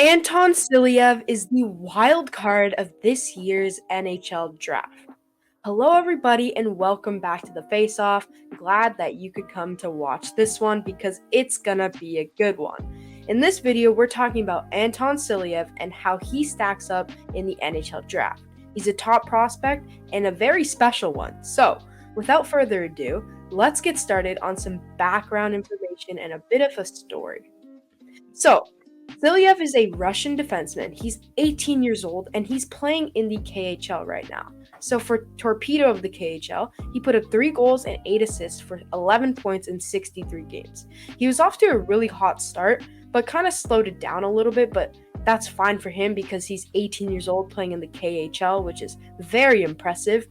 Anton Silayev is the wild card of this year's NHL draft. Hello, everybody, and welcome back to the Face Off. Glad that you could come to watch this one because it's gonna be a good one. In this video, we're talking about Anton Silayev and how he stacks up in the NHL draft. He's a top prospect and a very special one. So, without further ado, let's get started on some background information and a bit of a story. So, Silayev is a Russian defenseman. He's 18 years old and he's playing in the KHL right now. So for Torpedo of the KHL, he put up 3 goals and 8 assists for 11 points in 63 games. He was off to a really hot start, but kind of slowed it down a little bit, but that's fine for him because he's 18 years old playing in the KHL, which is very impressive.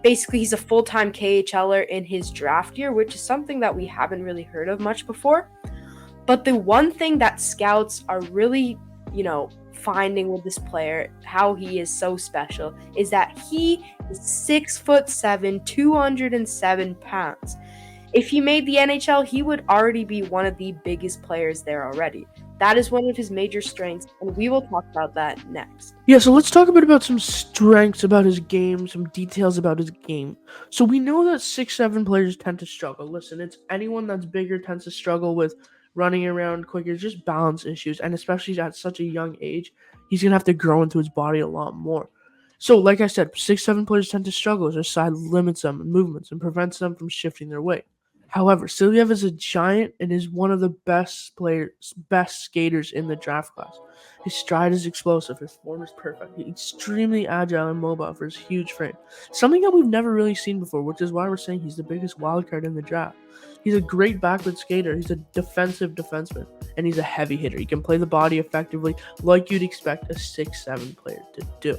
Basically, he's a full-time KHLer in his draft year, which is something that we haven't really heard of much before. But the one thing that scouts are really, finding with this player, how he is so special, is that he is 6'7", 207 pounds. If he made the NHL, he would already be one of the biggest players there already. That is one of his major strengths, and we will talk about that next. Yeah, so let's talk a bit about some strengths about his game, some details about his game. So we know that 6'7" players tend to struggle. Listen, it's anyone that's bigger tends to struggle with running around quicker, just balance issues, and especially at such a young age, he's going to have to grow into his body a lot more. So, like I said, 6'7" players tend to struggle as their side limits them in movements and prevents them from shifting their weight. However, Silayev is a giant and is one of the best skaters in the draft class. His stride is explosive, his form is perfect, he's extremely agile and mobile for his huge frame. Something that we've never really seen before, which is why we're saying he's the biggest wild card in the draft. He's a great backward skater, he's a defensive defenseman, and he's a heavy hitter. He can play the body effectively like you'd expect a 6'7" player to do.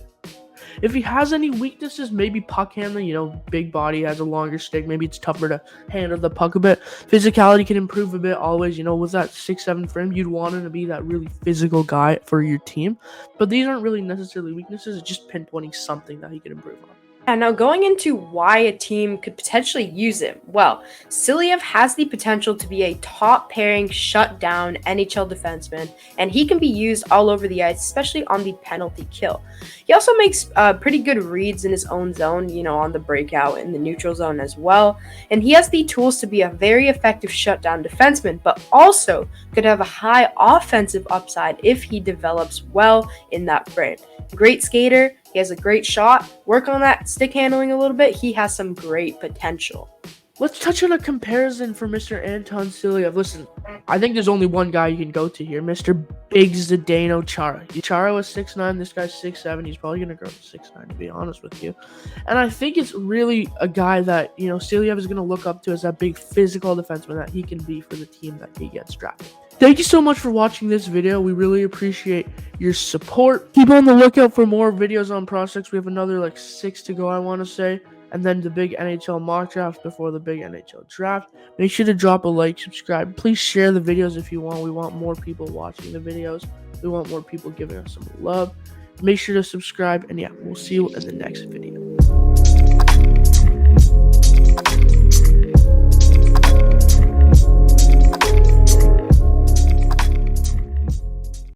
If he has any weaknesses, maybe puck handling, big body, has a longer stick, maybe it's tougher to handle the puck a bit. Physicality can improve a bit always, with that 6'7" frame, you'd want him to be that really physical guy for your team. But these aren't really necessarily weaknesses, it's just pinpointing something that he can improve on. And now going into why a team could potentially use him. Well, Silayev has the potential to be a top pairing shutdown NHL defenseman, and he can be used all over the ice, especially on the penalty kill. He also makes pretty good reads in his own zone, on the breakout in the neutral zone as well. And he has the tools to be a very effective shutdown defenseman, but also could have a high offensive upside if he develops well in that frame. Great skater. He has a great shot. Work on that stick handling a little bit. He has some great potential. Let's touch on a comparison for Mr. Anton Silayev. Listen, I think there's only one guy you can go to here, Mr. Big Zdeno Chara. Chara was 6'9", this guy's 6'7". He's probably going to grow to 6'9", to be honest with you. And I think it's really a guy that, Silayev is going to look up to as that big physical defenseman that he can be for the team that he gets drafted. Thank you so much for watching this video. We really appreciate your support. Keep on the lookout for more videos on prospects. We have another 6 to go, I want to say. And then the big NHL mock draft before the big NHL draft. Make sure to drop a like, subscribe. Please share the videos if you want. We want more people watching the videos. We want more people giving us some love. Make sure to subscribe. And yeah, we'll see you in the next video.